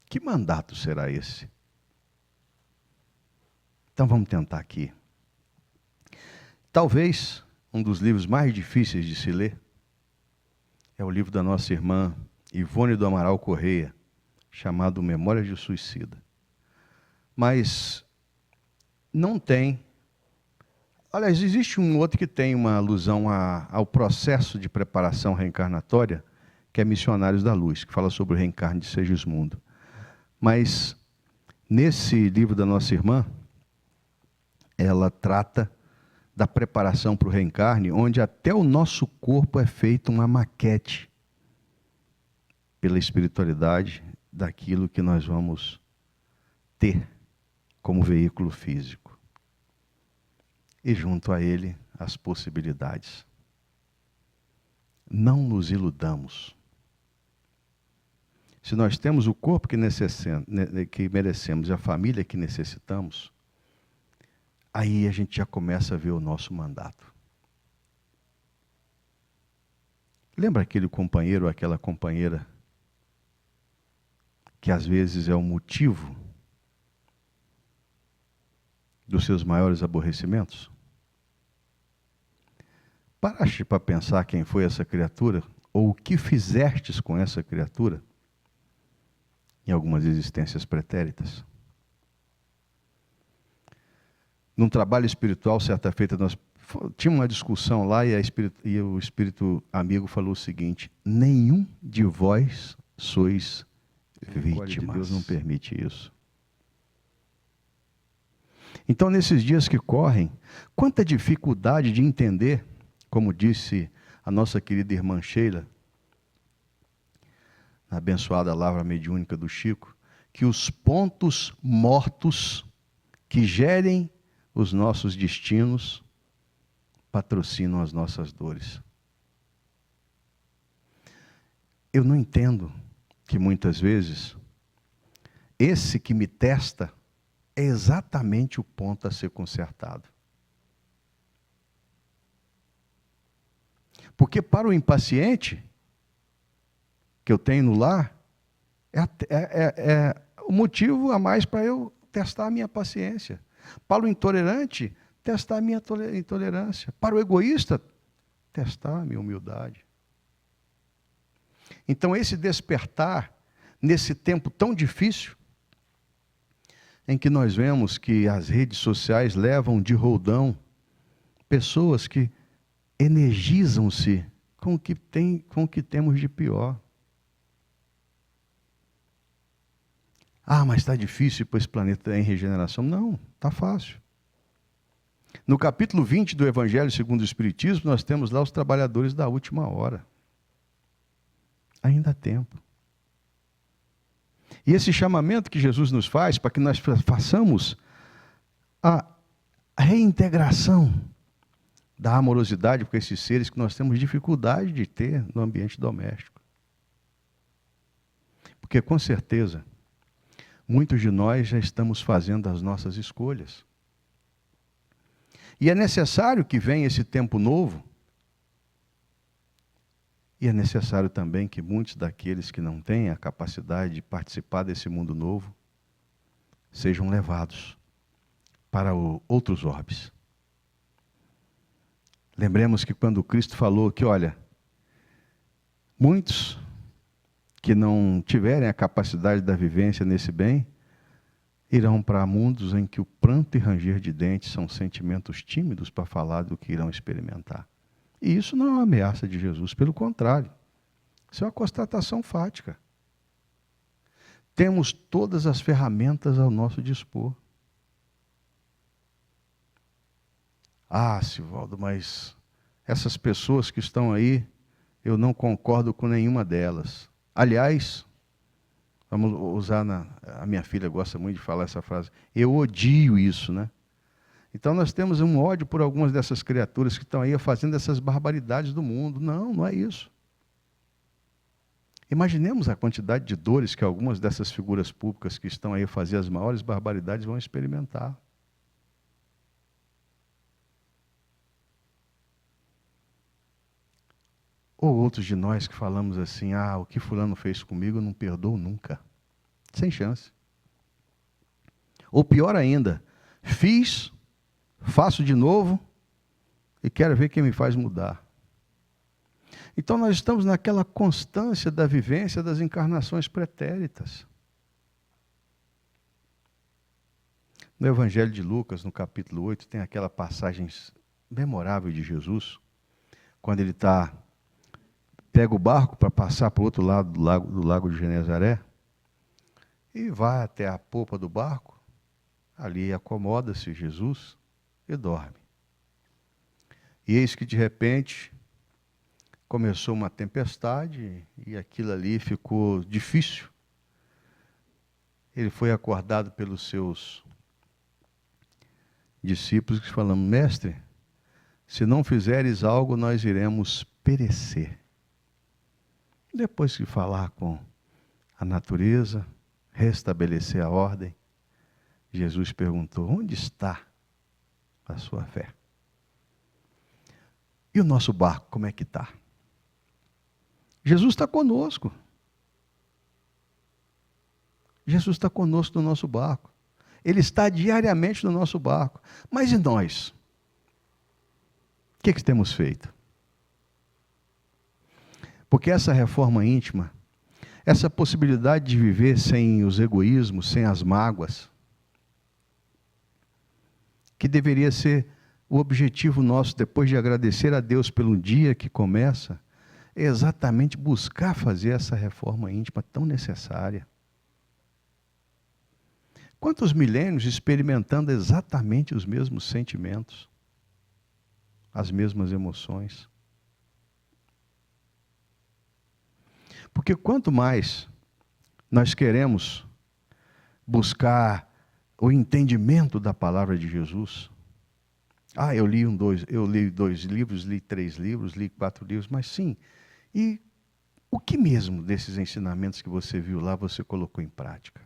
que mandato será esse? Então vamos tentar aqui. Talvez um dos livros mais difíceis de se ler é o livro da nossa irmã Ivone do Amaral Correia, chamado Memórias de Suicida. Mas não tem. Aliás, existe um outro que tem uma alusão ao processo de preparação reencarnatória, que é Missionários da Luz, que fala sobre o reencarne de Segismundo. Mas, nesse livro da nossa irmã, ela trata da preparação para o reencarne, onde até o nosso corpo é feito uma maquete pela espiritualidade daquilo que nós vamos ter como veículo físico. E junto a ele, as possibilidades. Não nos iludamos. Se nós temos o corpo que merecemos e a família que necessitamos, aí a gente já começa a ver o nosso mandato. Lembra aquele companheiro ou aquela companheira que às vezes é o motivo dos seus maiores aborrecimentos? Paraste para pensar quem foi essa criatura, ou o que fizestes com essa criatura, em algumas existências pretéritas? Num trabalho espiritual, certa feita, nós tinha uma discussão lá e o espírito amigo falou o seguinte: nenhum de vós sois vítimas. Deus não permite isso. Então, nesses dias que correm, quanta dificuldade de entender, como disse a nossa querida irmã Sheila, na abençoada lavra mediúnica do Chico, que os pontos mortos que gerem os nossos destinos patrocinam as nossas dores. Eu não entendo que muitas vezes esse que me testa é exatamente o ponto a ser consertado. Porque para o impaciente que eu tenho no lar, é o motivo a mais para eu testar a minha paciência. Para o intolerante, testar a minha intolerância. Para o egoísta, testar a minha humildade. Então, esse despertar, nesse tempo tão difícil, em que nós vemos que as redes sociais levam de roldão pessoas que energizam-se com o que temos de pior. Ah, mas está difícil para esse planeta em regeneração. Não, está fácil. No capítulo 20 do Evangelho segundo o Espiritismo, nós temos lá os trabalhadores da última hora. Ainda há tempo. E esse chamamento que Jesus nos faz para que nós façamos a reintegração da amorosidade com esses seres que nós temos dificuldade de ter no ambiente doméstico. Porque, com certeza, muitos de nós já estamos fazendo as nossas escolhas. E é necessário que venha esse tempo novo. E é necessário também que muitos daqueles que não têm a capacidade de participar desse mundo novo sejam levados para outros orbes. Lembremos que quando Cristo falou que, olha, muitos que não tiverem a capacidade da vivência nesse bem, irão para mundos em que o pranto e ranger de dentes são sentimentos tímidos para falar do que irão experimentar. E isso não é uma ameaça de Jesus, pelo contrário. Isso é uma constatação fática. Temos todas as ferramentas ao nosso dispor. Ah, Sivaldo, mas essas pessoas que estão aí, eu não concordo com nenhuma delas. Aliás, vamos usar a minha filha gosta muito de falar essa frase, eu odio isso, né? Então nós temos um ódio por algumas dessas criaturas que estão aí fazendo essas barbaridades do mundo. Não, não é isso. Imaginemos a quantidade de dores que algumas dessas figuras públicas que estão aí a fazer as maiores barbaridades vão experimentar. Ou outros de nós que falamos assim, o que fulano fez comigo eu não perdoo nunca. Sem chance. Ou pior ainda, fiz, faço de novo e quero ver quem me faz mudar. Então nós estamos naquela constância da vivência das encarnações pretéritas. No Evangelho de Lucas, no capítulo 8, tem aquela passagem memorável de Jesus, quando ele pega o barco para passar para o outro lado do lago de Genezaré, e vai até a popa do barco, ali acomoda-se Jesus e dorme. E eis que de repente começou uma tempestade e aquilo ali ficou difícil. Ele foi acordado pelos seus discípulos que falam: mestre, se não fizeres algo, nós iremos perecer. Depois de falar com a natureza, restabelecer a ordem, Jesus perguntou: onde está a sua fé? E o nosso barco, como é que está? Jesus está conosco. Jesus está conosco no nosso barco. Ele está diariamente no nosso barco. Mas e nós? O que temos feito? Porque essa reforma íntima, essa possibilidade de viver sem os egoísmos, sem as mágoas, que deveria ser o objetivo nosso depois de agradecer a Deus pelo dia que começa, é exatamente buscar fazer essa reforma íntima tão necessária. Quantos milênios experimentando exatamente os mesmos sentimentos, as mesmas emoções? Porque quanto mais nós queremos buscar o entendimento da palavra de Jesus, eu li 2 livros, li 3 livros, li 4 livros, mas sim, e o que mesmo desses ensinamentos que você viu lá, você colocou em prática?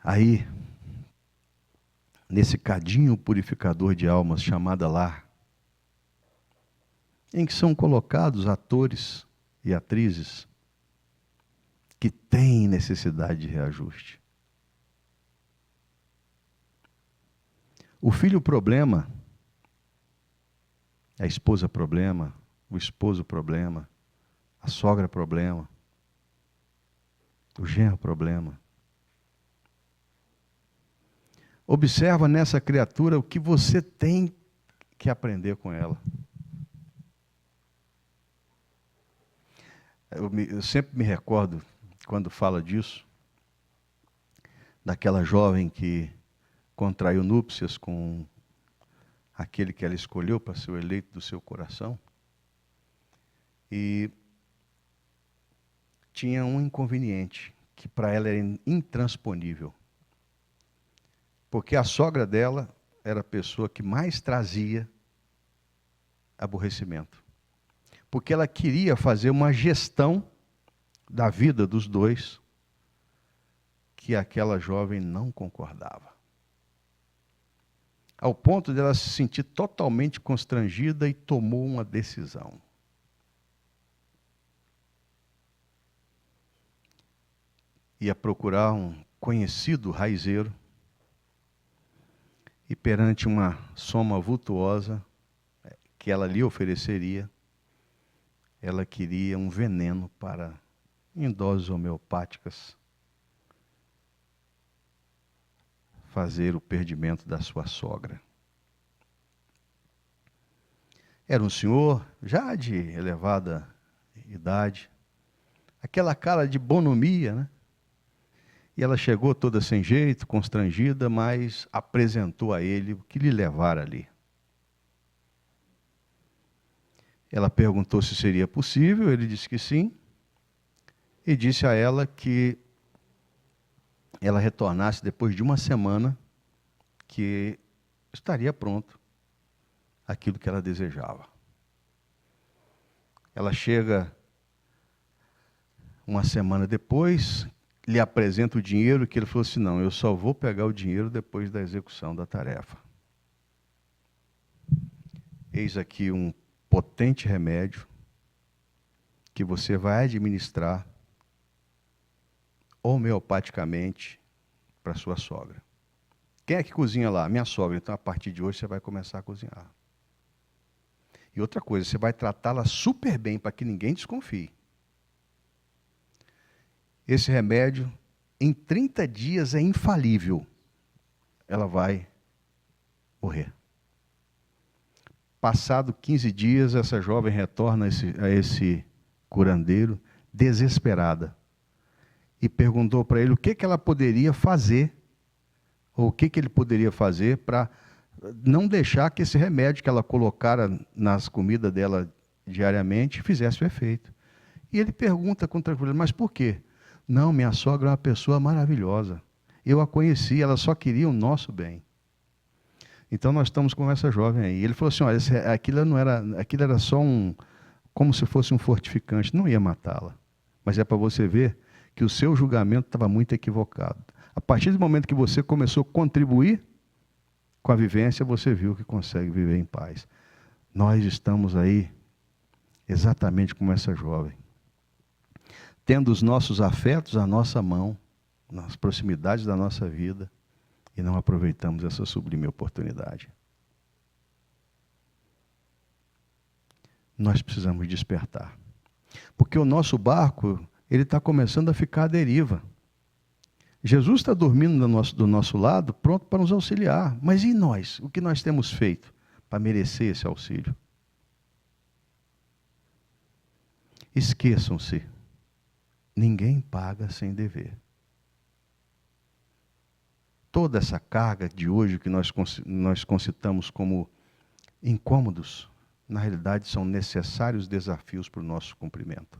Aí, nesse cadinho purificador de almas chamada lar, em que são colocados atores e atrizes que têm necessidade de reajuste. O filho problema, a esposa problema, o esposo problema, a sogra problema, o genro problema. Observa nessa criatura o que você tem que aprender com ela. Eu sempre me recordo, quando fala disso, daquela jovem que contraiu núpcias com aquele que ela escolheu para ser o eleito do seu coração. E tinha um inconveniente, que para ela era intransponível. Porque a sogra dela era a pessoa que mais trazia aborrecimento. Porque ela queria fazer uma gestão da vida dos dois que aquela jovem não concordava. Ao ponto de ela se sentir totalmente constrangida e tomou uma decisão. Ia procurar um conhecido raizeiro e perante uma soma vultuosa que ela lhe ofereceria, ela queria um veneno em doses homeopáticas, fazer o perdimento da sua sogra. Era um senhor, já de elevada idade, aquela cara de bonomia, né? E ela chegou toda sem jeito, constrangida, mas apresentou a ele o que lhe levara ali. Ela perguntou se seria possível, ele disse que sim, e disse a ela que ela retornasse depois de uma semana, que estaria pronto aquilo que ela desejava. Ela chega uma semana depois, lhe apresenta o dinheiro, que ele falou assim: não, eu só vou pegar o dinheiro depois da execução da tarefa. eis aqui um potente remédio que você vai administrar homeopaticamente para sua sogra. Quem é que cozinha lá? Minha sogra. Então, a partir de hoje, você vai começar a cozinhar. E outra coisa, você vai tratá-la super bem para que ninguém desconfie. Esse remédio, em 30 dias, é infalível. Ela vai morrer. Passado 15 dias, essa jovem retorna a esse curandeiro, desesperada, e perguntou para ele o que ela poderia fazer, ou o que ele poderia fazer para não deixar que esse remédio que ela colocara nas comidas dela diariamente fizesse o efeito. E ele pergunta com tranquilidade, mas por quê? Não, minha sogra é uma pessoa maravilhosa. Eu a conheci, ela só queria o nosso bem. Então nós estamos com essa jovem aí. Ele falou assim, olha, aquilo era só como se fosse um fortificante, não ia matá-la. Mas é para você ver que o seu julgamento estava muito equivocado. A partir do momento que você começou a contribuir com a vivência, você viu que consegue viver em paz. Nós estamos aí exatamente como essa jovem, tendo os nossos afetos à nossa mão, nas proximidades da nossa vida, e não aproveitamos essa sublime oportunidade. Nós precisamos despertar. Porque o nosso barco, ele está começando a ficar à deriva. Jesus está dormindo do nosso lado, pronto para nos auxiliar. Mas e nós? O que nós temos feito para merecer esse auxílio? Esqueçam-se, ninguém paga sem dever. Toda essa carga de hoje que nós concitamos como incômodos, na realidade são necessários desafios para o nosso cumprimento.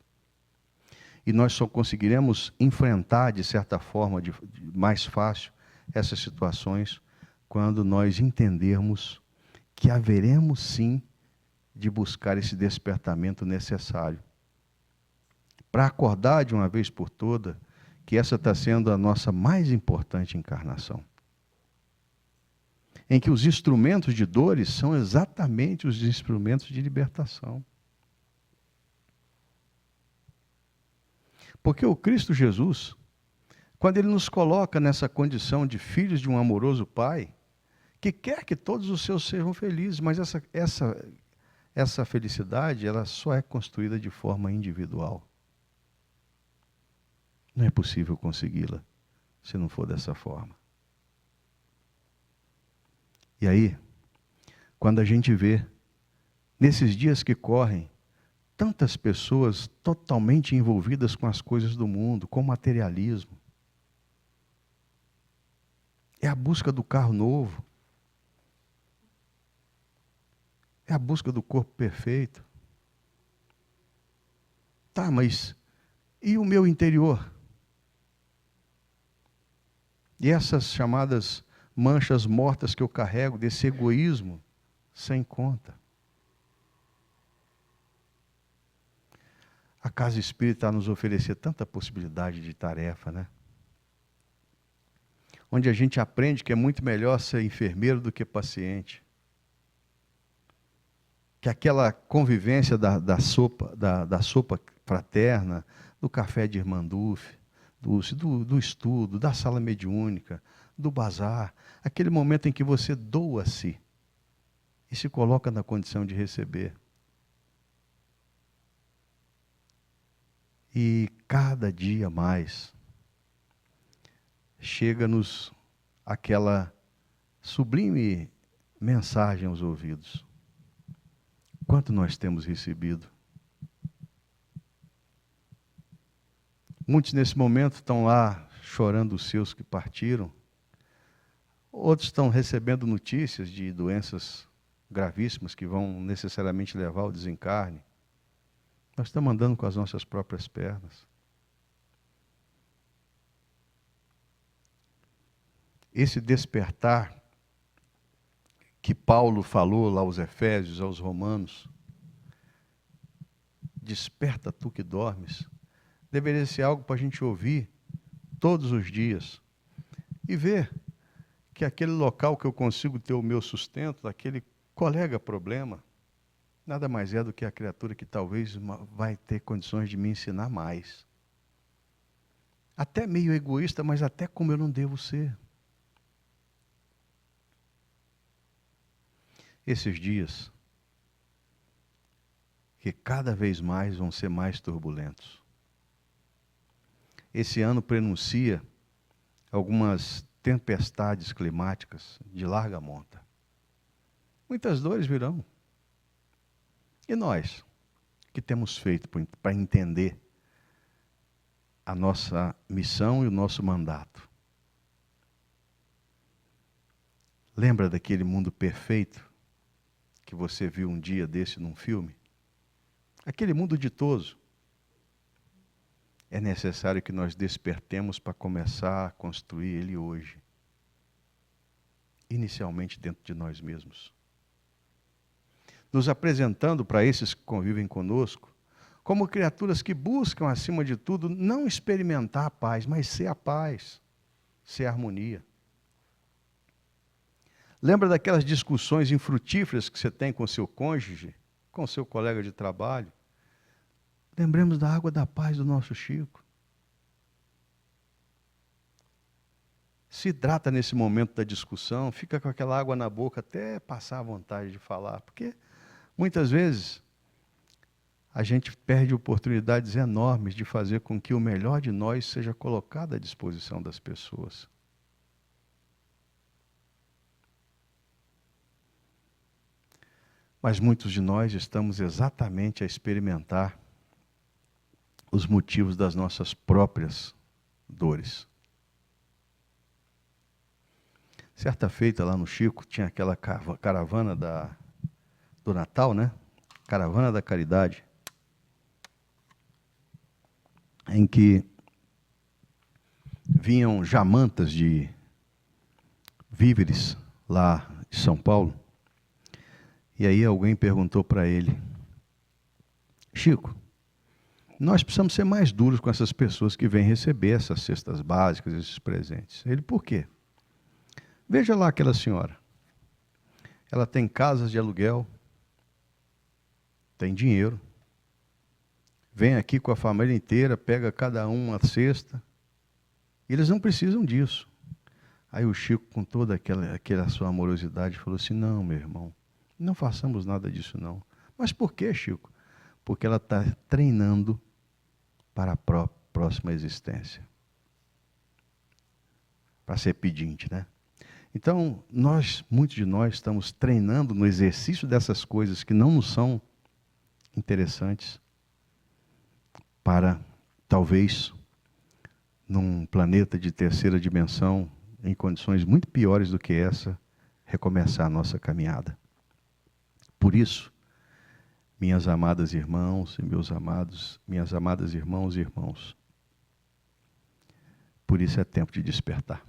E nós só conseguiremos enfrentar, de certa forma, de mais fácil, essas situações, quando nós entendermos que haveremos sim de buscar esse despertamento necessário. Para acordar de uma vez por toda, que essa está sendo a nossa mais importante encarnação. Em que os instrumentos de dores são exatamente os instrumentos de libertação. Porque o Cristo Jesus, quando Ele nos coloca nessa condição de filhos de um amoroso Pai, que quer que todos os seus sejam felizes, mas essa felicidade, ela só é construída de forma individual. Não é possível consegui-la se não for dessa forma. E aí, quando a gente vê, nesses dias que correm, tantas pessoas totalmente envolvidas com as coisas do mundo, com o materialismo. É a busca do carro novo. É a busca do corpo perfeito. Tá, mas e o meu interior? E essas chamadas manchas mortas que eu carrego desse egoísmo sem conta. A casa espírita nos oferecer tanta possibilidade de tarefa, né? Onde a gente aprende que é muito melhor ser enfermeiro do que paciente. Que aquela convivência da sopa fraterna, do café de Irmã Dulce, do estudo, da sala mediúnica, do bazar, aquele momento em que você doa-se e se coloca na condição de receber. E cada dia mais chega-nos aquela sublime mensagem aos ouvidos. Quanto nós temos recebido? Muitos nesse momento estão lá chorando os seus que partiram. Outros estão recebendo notícias de doenças gravíssimas que vão necessariamente levar ao desencarne. Nós estamos andando com as nossas próprias pernas. Esse despertar que Paulo falou lá aos Efésios, aos Romanos, desperta tu que dormes, deveria ser algo para a gente ouvir todos os dias e ver que aquele local que eu consigo ter o meu sustento, aquele colega problema, nada mais é do que a criatura que talvez vai ter condições de me ensinar mais. Até meio egoísta, mas até como eu não devo ser. Esses dias, que cada vez mais vão ser mais turbulentos. Esse ano prenuncia algumas tempestades climáticas de larga monta. Muitas dores virão. E nós, que temos feito para entender a nossa missão e o nosso mandato? Lembra daquele mundo perfeito que você viu um dia desse num filme? Aquele mundo ditoso. É necessário que nós despertemos para começar a construir ele hoje. Inicialmente dentro de nós mesmos. Nos apresentando para esses que convivem conosco como criaturas que buscam, acima de tudo, não experimentar a paz, mas ser a paz, ser a harmonia. Lembra daquelas discussões infrutíferas que você tem com seu cônjuge, com seu colega de trabalho? Lembremos da água da paz do nosso Chico. Se hidrata nesse momento da discussão, fica com aquela água na boca até passar a vontade de falar, porque muitas vezes a gente perde oportunidades enormes de fazer com que o melhor de nós seja colocado à disposição das pessoas. Mas muitos de nós estamos exatamente a experimentar os motivos das nossas próprias dores. Certa feita lá no Chico, tinha aquela caravana do Natal, né? Caravana da Caridade, em que vinham jamantas de víveres lá de São Paulo. E aí alguém perguntou para ele: Chico, nós precisamos ser mais duros com essas pessoas que vêm receber essas cestas básicas, esses presentes. Ele: por quê? Veja lá aquela senhora. Ela tem casas de aluguel, tem dinheiro, vem aqui com a família inteira, pega cada um uma cesta. E eles não precisam disso. Aí o Chico, com toda aquela sua amorosidade, falou assim: não, meu irmão, não façamos nada disso não. Mas por quê, Chico? Porque ela está treinando para a próxima existência. Para ser pedinte, né? Então, muitos de nós estamos treinando no exercício dessas coisas que não nos são interessantes, para, talvez, num planeta de terceira dimensão, em condições muito piores do que essa, recomeçar a nossa caminhada. Por isso, minhas amadas irmãos e minhas amadas irmãos e irmãos, por isso é tempo de despertar.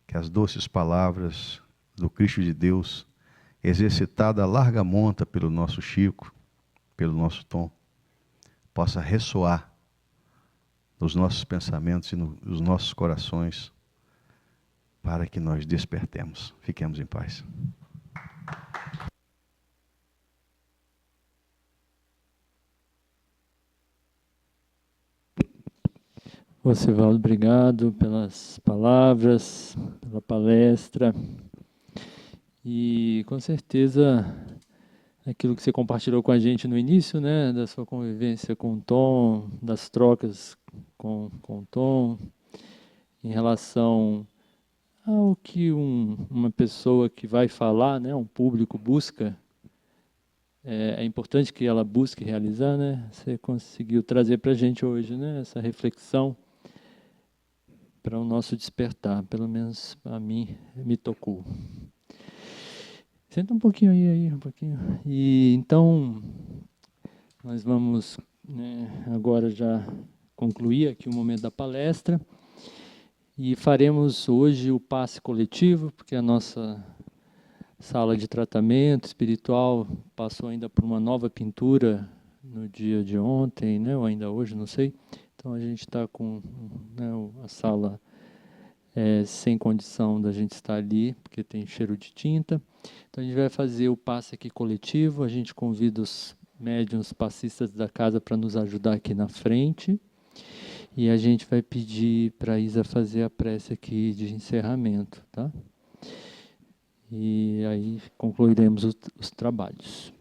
Que as doces palavras do Cristo de Deus, exercitada a larga monta pelo nosso Chico, pelo nosso Tom, possa ressoar nos nossos pensamentos e nos nossos corações, para que nós despertemos. Fiquemos em paz. Osivaldo, obrigado pelas palavras, pela palestra. E com certeza aquilo que você compartilhou com a gente no início, né, da sua convivência com o Tom, das trocas com o Tom, em relação ao que uma pessoa que vai falar, né, um público busca, é importante que ela busque realizar, né? Você conseguiu trazer para a gente hoje, né, essa reflexão para o nosso despertar, pelo menos a mim me tocou. Senta um pouquinho aí, um pouquinho. E então, nós vamos, né, agora já concluir aqui o momento da palestra e faremos hoje o passe coletivo, porque a nossa sala de tratamento espiritual passou ainda por uma nova pintura no dia de ontem, né, ou ainda hoje, não sei. Então a gente está com, né, a sala sem condição da gente estar ali, porque tem cheiro de tinta. Então a gente vai fazer o passe aqui coletivo, a gente convida os médiuns passistas da casa para nos ajudar aqui na frente, e a gente vai pedir para a Isa fazer a prece aqui de encerramento, tá? E aí concluiremos os trabalhos.